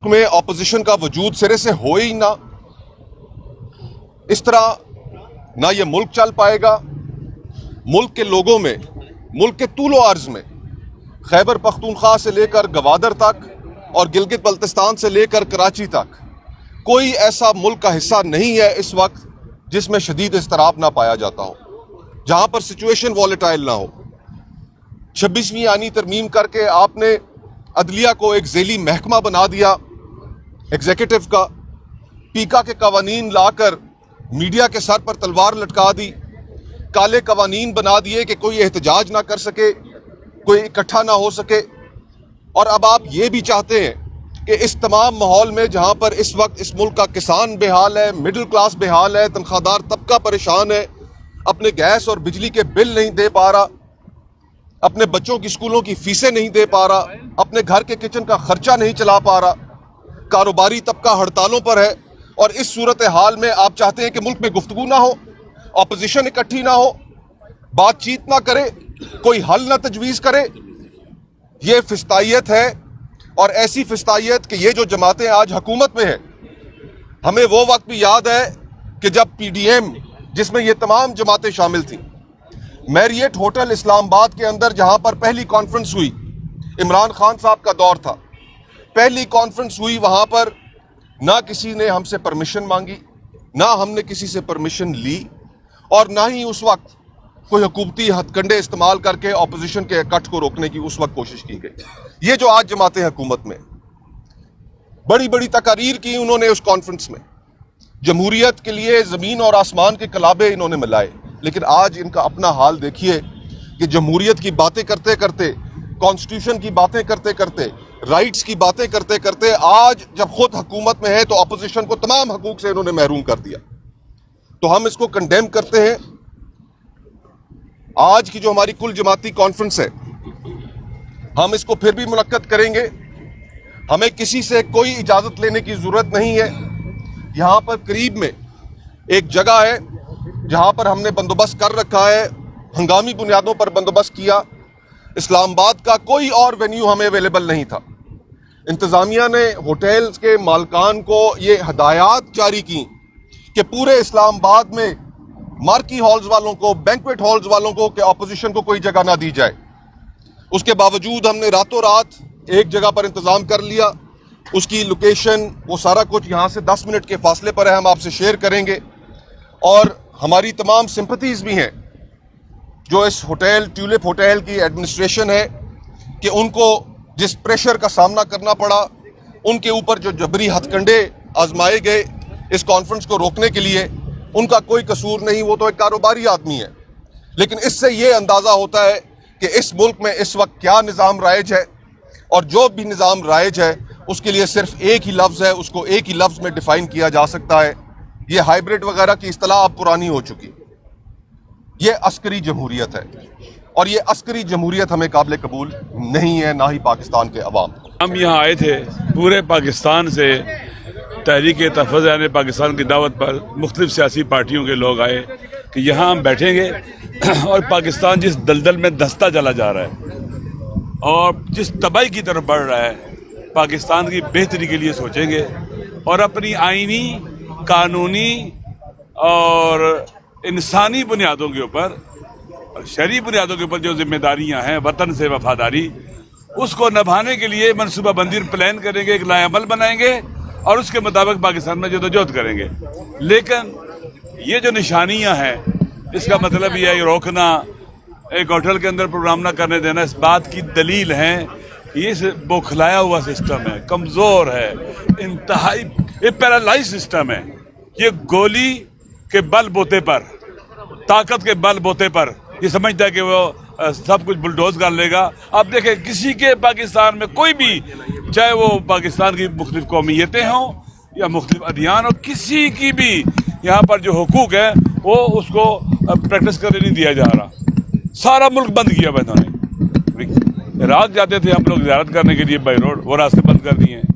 में अपोजिशन का वजूद सिरे से हो ही ना, इस तरह ना ये मुल्क चल पाएगा। मुल्क के लोगों में, मुल्क के तूलो अर्ज में, खैबर पख्तूनख्वा से लेकर गवादर तक और गिलगित बल्तिस्तान से लेकर कराची तक कोई ऐसा मुल्क का हिस्सा नहीं है इस वक्त जिसमें शदीद इज़्तिराब ना पाया जाता हो, जहां पर सिचुएशन वॉलेटाइल ना हो। 26वीं आनी तरमीम करके आपने अदलिया को एक झेली महकमा बना दिया, एग्जीक्यूटिव का। पीका के कवानीन लाकर मीडिया के सर पर तलवार लटका दी, काले कवानीन बना दिए कि कोई एहतजाज ना कर सके, कोई इकट्ठा ना हो सके। और अब आप ये भी चाहते हैं कि इस तमाम माहौल में जहां पर इस वक्त इस मुल्क का किसान बेहाल है, मिडिल क्लास बेहाल है, तनख्वाहदार तबका परेशान है, अपने गैस और बिजली के बिल नहीं दे पा रहा, अपने बच्चों की स्कूलों की फीसें नहीं दे पा रहा, अपने घर के किचन का खर्चा नहीं चला पा रहा, कारोबारी तबका हड़तालों पर है। और इस सूरत हाल में आप चाहते हैं कि मुल्क में गुफ्तगू ना हो, अपोजिशन इकट्ठी ना हो, बातचीत ना करे, कोई हल ना तजवीज़ करे। ये फिस्तायत है, और ऐसी फिस्तायत कि ये जो जमातें आज हुकूमत में हैं, हमें वो वक्त भी याद है कि जब PDM, जिसमें ये तमाम जमातें शामिल थीं, मैरियट होटल इस्लामाबाद के अंदर जहां पर पहली कॉन्फ्रेंस हुई, इमरान खान साहब का दौर था, पहली कॉन्फ्रेंस हुई, वहां पर ना किसी ने हमसे परमिशन मांगी, ना हमने किसी से परमिशन ली, और ना ही उस वक्त कोई हुकूमती हथकंडे इस्तेमाल करके अपोजिशन के इकट्ठ को रोकने की उस वक्त कोशिश की गई। ये जो आज जमातें हुकूमत में, बड़ी बड़ी तकारीर की उन्होंने उस कॉन्फ्रेंस में, जमहूरियत के लिए ज़मीन और आसमान के कलाबे इन्होंने मिलाए, लेकिन आज इनका अपना हाल देखिए कि जमहूरियत की बातें करते करते, कॉन्स्टिट्यूशन की बातें करते करते, राइट्स की बातें करते करते, आज जब खुद हुकूमत में है तो अपोजिशन को तमाम हकूक से इन्होंने महरूम कर दिया। तो हम इसको कंडेम करते हैं। आज की जो हमारी कुल जमाती कॉन्फ्रेंस है, हम इसको फिर भी मुनक्कद करेंगे। हमें किसी से कोई इजाज़त लेने की ज़रूरत नहीं है। यहाँ पर करीब में एक जगह है जहाँ पर हमने बंदोबस्त कर रखा है, हंगामी बुनियादों पर बंदोबस्त किया। इस्लामाबाद का कोई और वेन्यू हमें अवेलेबल नहीं था। इंतज़ामिया ने होटल्स के मालकान को ये हदायत जारी की कि पूरे इस्लामाबाद में मार्की हॉल्स वालों को, बैंक्वेट हॉल्स वालों को, कि अपोजिशन को कोई जगह ना दी जाए। उसके बावजूद हमने रातों रात एक जगह पर इंतज़ाम कर लिया। उसकी लोकेशन, वो सारा कुछ यहाँ से 10 मिनट के फासले पर है, हम आपसे शेयर करेंगे। और हमारी तमाम सिंपथीज़ भी हैं जो इस होटल, ट्यूलिप होटल की एडमिनिस्ट्रेशन है, कि उनको जिस प्रेशर का सामना करना पड़ा, उनके ऊपर जो जबरी हथकंडे आजमाए गए इस कॉन्फ्रेंस को रोकने के लिए, उनका कोई कसूर नहीं, वो तो एक कारोबारी आदमी है। लेकिन इससे ये अंदाज़ा होता है कि इस मुल्क में इस वक्त क्या निज़ाम राइज है, और जो भी निज़ाम राइज है उसके लिए सिर्फ एक ही लफ्ज़ है, उसको एक ही लफ्ज़ में डिफ़ाइन किया जा सकता है। ये हाइब्रिड वगैरह की इस्तिलाह अब पुरानी हो चुकी। ये अस्करी जमहूरियत है, और ये अस्करी जमहूरियत हमें काबिल कबूल नहीं है, ना ही पाकिस्तान के अवाम। हम यहाँ आए थे पूरे पाकिस्तान से, तहरीक तहफ़्फ़ुज़ यानी पाकिस्तान की दावत पर मुख्तलिफ सियासी पार्टियों के लोग आए कि यहाँ हम बैठेंगे और पाकिस्तान जिस दलदल में धंसता चला जा रहा है और जिस तबाही की तरफ बढ़ रहा है, पाकिस्तान की बेहतरी के लिए सोचेंगे और अपनी आइनी, कानूनी और इंसानी बुनियादों के ऊपर, शरई बुनियादों के ऊपर जो जिम्मेदारियां हैं, वतन से वफादारी, उसको निभाने के लिए मनसूबाबंदी प्लान करेंगे, एक लाएअमल बनाएंगे और उसके मुताबिक पाकिस्तान में जदोजहद करेंगे। लेकिन ये जो निशानियां हैं, इसका मतलब ये है रोकना, एक होटल के अंदर प्रोग्राम ना करने देना, इस बात की दलील है ये बौखलाया हुआ सिस्टम है, कमज़ोर है, इंतहाई ये पैरालाइज सिस्टम है। ये गोली के बल बोते पर, ताकत के बल बोते पर ये समझता है कि वो सब कुछ बुलडोज कर लेगा। आप देखें, किसी के पाकिस्तान में कोई भी, चाहे वो पाकिस्तान की मुख्तलिफ कौमियतें हों या मुख्तलिफ अदियान हो, किसी की भी यहाँ पर जो हुकूक है वो उसको प्रैक्टिस करने नहीं दिया जा रहा। सारा मुल्क बंद किया हुआ इन्होंने। इराक जाते थे हम लोग ज़ियारत करने के लिए बाई रोड, वो रास्ते बंद कर दिए हैं।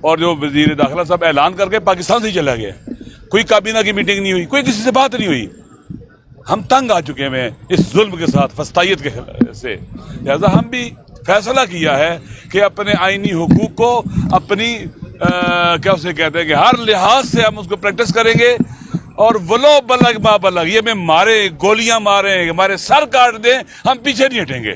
और जो वज़ीर दाखिला साहब ऐलान करके पाकिस्तान से ही चला गया, कोई काबीना की मीटिंग नहीं हुई, कोई किसी से बात नहीं हुई। हम तंग आ चुके हैं इस जुल्म के साथ, फस्तायत के से। लिहाजा हम भी فیصلہ کیا ہے کہ اپنے آئینی حقوق کو اپنی کیا اسے کہتے ہیں کہ ہر لحاظ سے ہم اس کو پریکٹس کریں گے، اور ولو بلغ ما بلغ، یہ میں مارے، گولیاں ماریں، ہمارے سر کاٹ دیں، ہم پیچھے نہیں ہٹیں گے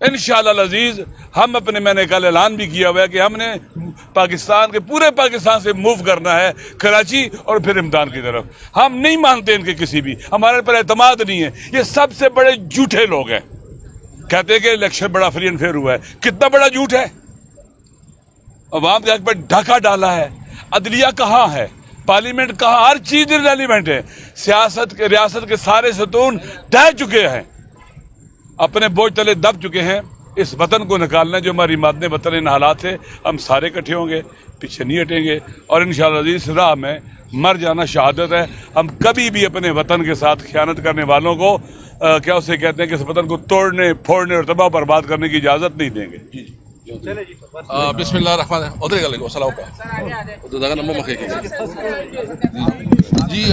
انشاءاللہ العزیز۔ ہم میں نے کل اعلان بھی کیا ہوا ہے کہ ہم نے پاکستان کے پورے پاکستان سے موو کرنا ہے کراچی اور پھر امدان کی طرف۔ ہم نہیں مانتے ان کے کسی بھی، ہمارے پر اعتماد نہیں ہے۔ یہ سب سے بڑے جھوٹے لوگ ہیں، کہتے ہیں کہ الیکشن بڑا فری اینڈ فیئر ہوا ہے۔ کتنا بڑا جھوٹ ہے، عوام کے حق پر ڈھاکہ ڈالا ہے۔ عدلیہ کہاں ہے، پارلیمنٹ کہاں، ہر چیز ریلیونٹ ہے۔ ریاست کے سارے ستون ڈہ چکے ہیں، اپنے بوجھ تلے دب چکے ہیں۔ اس وطن کو نکالنا، جو ہماری مادن وطن ان حالات سے، ہم سارے اکٹھے ہوں گے، پیچھے نہیں ہٹیں گے، اور انشاءاللہ عزیز راہ میں مر جانا شہادت ہے۔ ہم کبھی بھی اپنے وطن کے ساتھ خیانت کرنے والوں کو کیا اسے کہتے ہیں کہ اس وطن کو توڑنے، پھوڑنے اور تباہ برباد کرنے کی اجازت نہیں دیں گے۔ بسم اللہ الرحمن الرحیم۔ ادھر گلے کو سلام کا ادھر نمبر مکھے جی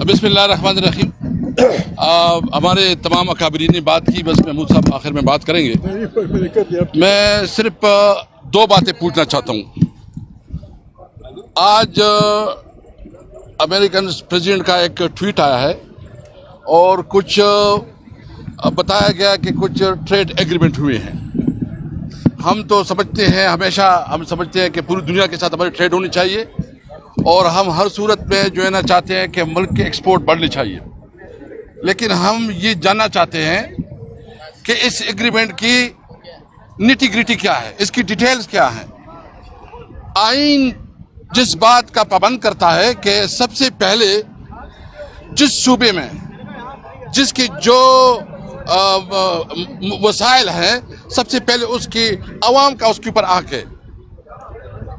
بسم اللہ الرحمن الرحیم۔ ہمارے تمام اکابرین نے بات کی، بس محمود صاحب آخر میں بات کریں گے۔ میں صرف دو باتیں پوچھنا چاہتا ہوں۔ آج امریکن پریزیڈنٹ کا ایک ٹویٹ آیا ہے اور کچھ بتایا گیا کہ کچھ ٹریڈ ایگریمنٹ ہوئے ہیں۔ ہم تو سمجھتے ہیں، ہمیشہ ہم سمجھتے ہیں کہ پوری دنیا کے ساتھ ہماری ٹریڈ ہونی چاہیے، اور ہم ہر صورت میں جو ہے نا چاہتے ہیں کہ ملک کے ایکسپورٹ بڑھنی چاہیے۔ لیکن ہم یہ جاننا چاہتے ہیں کہ اس ایگریمنٹ کی نیٹی گریٹی کیا ہے، اس کی ڈیٹیلز کیا ہیں۔ آئین جس بات کا پابند کرتا ہے کہ سب سے پہلے جس صوبے میں جس کی جو وسائل ہیں، سب سے پہلے اس کی عوام کا اس کے اوپر حق ہے،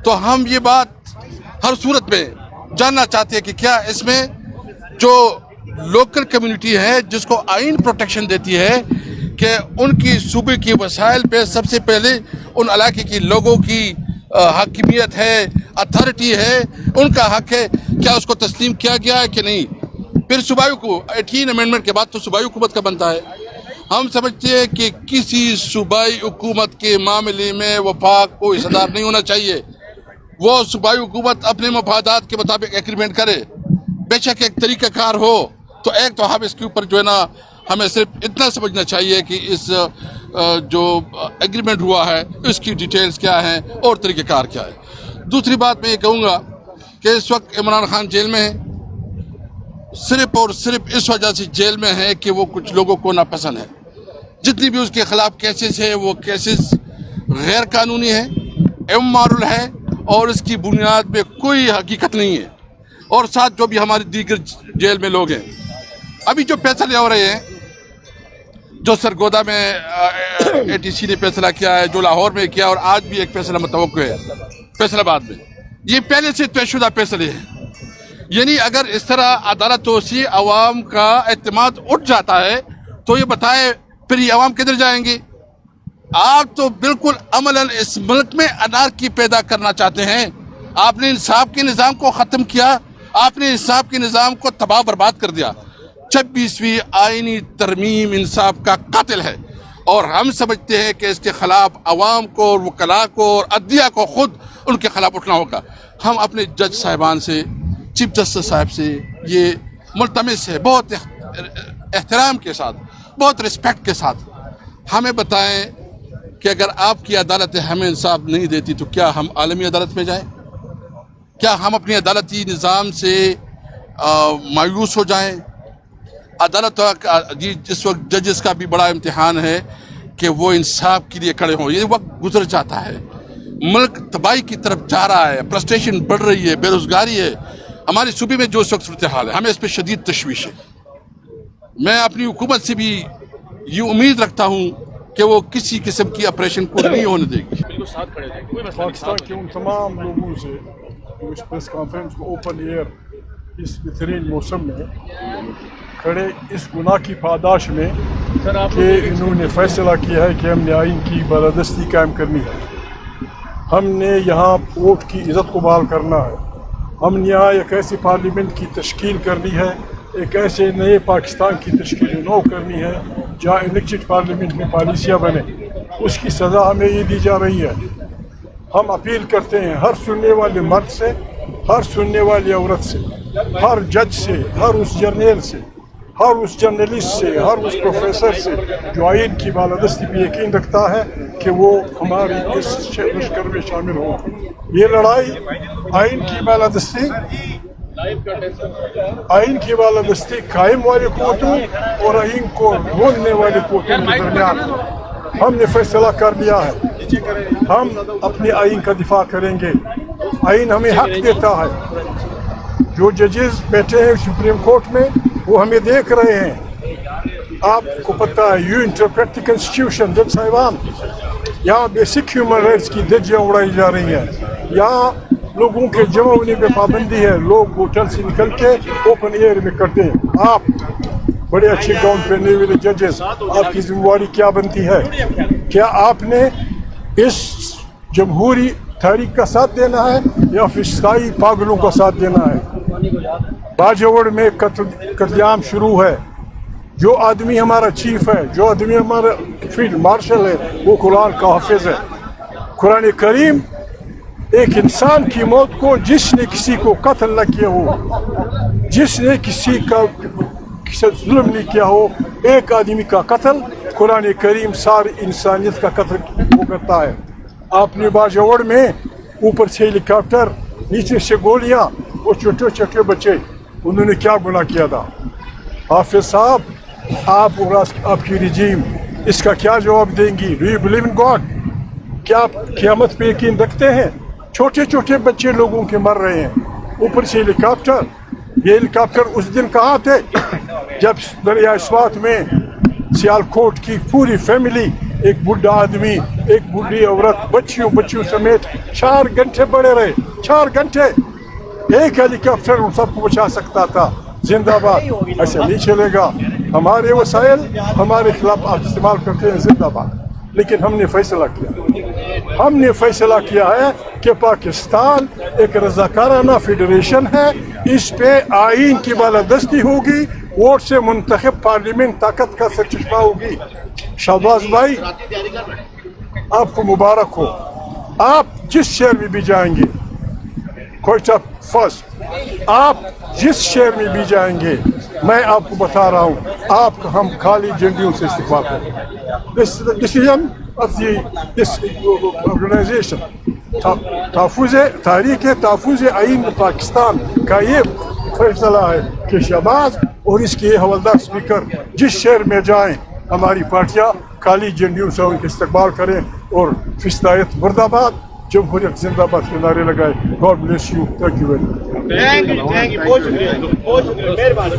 تو ہم یہ بات ہر صورت میں جاننا چاہتے ہیں کہ کیا اس میں جو لوکل کمیونٹی ہے جس کو آئین پروٹیکشن دیتی ہے کہ ان کی صوبے کی وسائل پہ سب سے پہلے ان علاقے کی لوگوں کی حاکمیت ہے، اتھارٹی ہے، ان کا حق ہے، کیا اس کو تسلیم کیا گیا ہے کہ نہیں۔ پھر صوبائی کو 18 امینڈمنٹ کے بعد تو صوبائی حکومت کا بنتا ہے۔ ہم سمجھتے ہیں کہ کسی صوبائی حکومت کے معاملے میں وفاق کو حصہ دار نہیں ہونا چاہیے۔ وہ صوبائی حکومت اپنے مفادات کے مطابق ایگریمنٹ کرے، بے شک ایک طریقہ کار ہو، تو ایک تو ہم اس کے اوپر جو ہے نا ہمیں صرف اتنا سمجھنا چاہیے کہ اس جو ایگریمنٹ ہوا ہے اس کی ڈیٹیلز کیا ہیں اور طریقہ کار کیا ہے۔ دوسری بات میں یہ کہوں گا کہ اس وقت عمران خان جیل میں ہے، صرف اور صرف اس وجہ سے جیل میں ہے کہ وہ کچھ لوگوں کو ناپسند ہے۔ جتنی بھی اس کے خلاف کیسز ہے وہ کیسز غیر قانونی ہے، امارل ہے، اور اس کی بنیاد پہ کوئی حقیقت نہیں ہے۔ اور ساتھ جو بھی ہمارے دیگر جیل میں لوگ ہیں، ابھی جو فیصلے ہو رہے ہیں، جو سرگودا میں ATC نے فیصلہ کیا ہے، جو لاہور میں کیا، اور آج بھی ایک فیصلہ متوقع ہے فیصل آباد میں، یہ پہلے سے طے شدہ فیصلے ہیں۔ یعنی اگر اس طرح عدالتوں سے عوام کا اعتماد اٹھ جاتا ہے تو یہ بتائے پھر یہ عوام کدھر جائیں گے۔ آپ تو بالکل عملاً اس ملک میں انارکی پیدا کرنا چاہتے ہیں۔ آپ نے انصاف کے نظام کو ختم کیا، آپ نے انصاف کے نظام کو تباہ برباد کر دیا۔ 26ویں آئینی ترمیم انصاف کا قاتل ہے، اور ہم سمجھتے ہیں کہ اس کے خلاف عوام کو اور وکلاء کو اور عدلیہ کو خود ان کے خلاف اٹھنا ہوگا۔ ہم اپنے جج صاحبان سے، چیف جسٹس صاحب سے یہ ملتمس ہے، بہت احترام کے ساتھ، بہت رسپیکٹ کے ساتھ ہمیں بتائیں کہ اگر آپ کی عدالت ہمیں انصاف نہیں دیتی تو کیا ہم عالمی عدالت میں جائیں؟ کیا ہم اپنی عدالتی نظام سے مایوس ہو جائیں؟ عدالت جس وقت ججز کا بھی بڑا امتحان ہے کہ وہ انصاف کے لیے کھڑے ہوں۔ یہ وقت گزر جاتا ہے، ملک تباہی کی طرف جا رہا ہے، فرسٹریشن بڑھ رہی ہے، بے روزگاری ہے ہمارے صوبے میں، جو اس وقت صورتحال ہے ہمیں اس پہ شدید تشویش ہے۔ میں اپنی حکومت سے بھی یہ امید رکھتا ہوں کہ وہ کسی قسم کی آپریشن کو نہیں ہونے دے گی۔ پاکستان کے ان تمام لوگوں سے جو اس پریس کانفرنس کو اوپن ایئر اس بہترین موسم میں کھڑے اس گناہ کی پاداش میں کہ انہوں نے فیصلہ کیا ہے کہ ہم نے آئین کی بالادستی قائم کرنی ہے، ہم نے یہاں ووٹ کی عزت کو بحال کرنا ہے، ہم نے یہاں ایک ایسی پارلیمنٹ کی تشکیل کرنی ہے एक ऐसे नए पाकिस्तान की तश्कील नौ करनी है जहाँ इलेक्टेड पार्लियामेंट में पॉलिसियाँ बने, उसकी सज़ा हमें ये दी जा रही है। हम अपील करते हैं हर सुनने वाले मर्द से, हर सुनने वाली औरत से, हर जज से, हर उस जर्नल से, हर उस जर्नलिस्ट से, हर उस प्रोफेसर से जो आइन की बालादस्ती पे यकीन रखता है कि वो हमारी इस लश्कर में शामिल हो। ये लड़ाई आइन की बालादस्ती कायम वाले कोर्टों और आइन को रोकने वाले कोर्टों के दरमियान हमने फैसला कर लिया है। हम अपने आइन का दिफा करेंगे। आइन हमें हक देता है। जो जजेस बैठे हैं सुप्रीम कोर्ट में वो हमें देख रहे हैं। आपको पता है, यू इंटरप्रेट द कॉन्स्टिट्यूशन। जज साहिबान, यहाँ बेसिक ह्यूमन राइट्स की धज्जियाँ उड़ाई जा रही हैं। यहाँ लोगों के जमा होने पे पाबंदी है। लोग होटल से निकल के ओपन एयर में करते हैं। आप बड़े अच्छे गाउन पहने हुए जजेस, आपकी जिम्मेवारी क्या बनती है? क्या आपने इस जमहूरी तहरीक का साथ देना है या फिस्ताई पागलों का साथ देना है? बाजवड़ में कत्लेआम शुरू है। जो आदमी हमारा चीफ है, जो आदमी हमारा फील्ड मार्शल है, वो कुरान का हाफिज है। कुरान करीम एक इंसान की मौत को, जिसने किसी को कत्ल न किया हो, जिसने किसी का जुल्म नहीं किया हो, एक आदमी का कत्ल कुरान करीम सारी इंसानियत का कत्ल वो करता है। आपने बाजवड़ में ऊपर से हेलीकॉप्टर, नीचे से गोलियां, वो छोटे छोटे बच्चे, उन्होंने क्या गुनाह किया था? हाफिज साहब, आप और आपकी रिजीम इसका क्या जवाब देंगी? Do you believe in God? क्या आप क़यामत पे यकीन रखते हैं? छोटे छोटे बच्चे लोगों के मर रहे हैं, ऊपर से हेलीकॉप्टर। ये हेलीकॉप्टर उस दिन कहाँ थे जब दरिया स्वात में सियालकोट की पूरी फैमिली, एक बुढ़ा आदमी, एक बूढ़ी औरत, बच्चियों समेत 4 घंटे पड़े रहे। 4 घंटे। एक हेलीकॉप्टर उन सबको बचा सकता था। जिंदाबाद। ऐसा नहीं चलेगा। हमारे वसाइल हमारे खिलाफ आप इस्तेमाल करते हैं, जिंदाबाद। लेकिन हमने फैसला किया है कि पाकिस्तान एक रज़ाकाराना फेडरेशन है। इस पे आइन की बालादस्ती होगी, वोट से मुंतखब पार्लियामेंट ताकत का सरचश्मा होगी। शाहबाज भाई, आपको मुबारक हो। आप जिस शहर में भी जाएंगे, कोयटा फर्स्ट, आप जिस शहर में भी जाएंगे, मैं आपको बता रहा हूँ, आपका हम खाली झंडियों से इस्तीफा करेंगे। This decision of this organization, तहफ़्फ़ुज़ आइन पाकिस्तान का ये फैसला है कि शहबाज और इसके हवलदार स्पीकर जिस शहर में जाएं, हमारी पार्टियाँ काली झंडियों से उनके इस्तकबाल करें और फिस्तायत मुर्दाबाद, जमहूरियत जिंदाबाद के नारे लगाए। God bless you. Thank you very much. Thank you, बहुत शुक्रिया, मेहरबानी।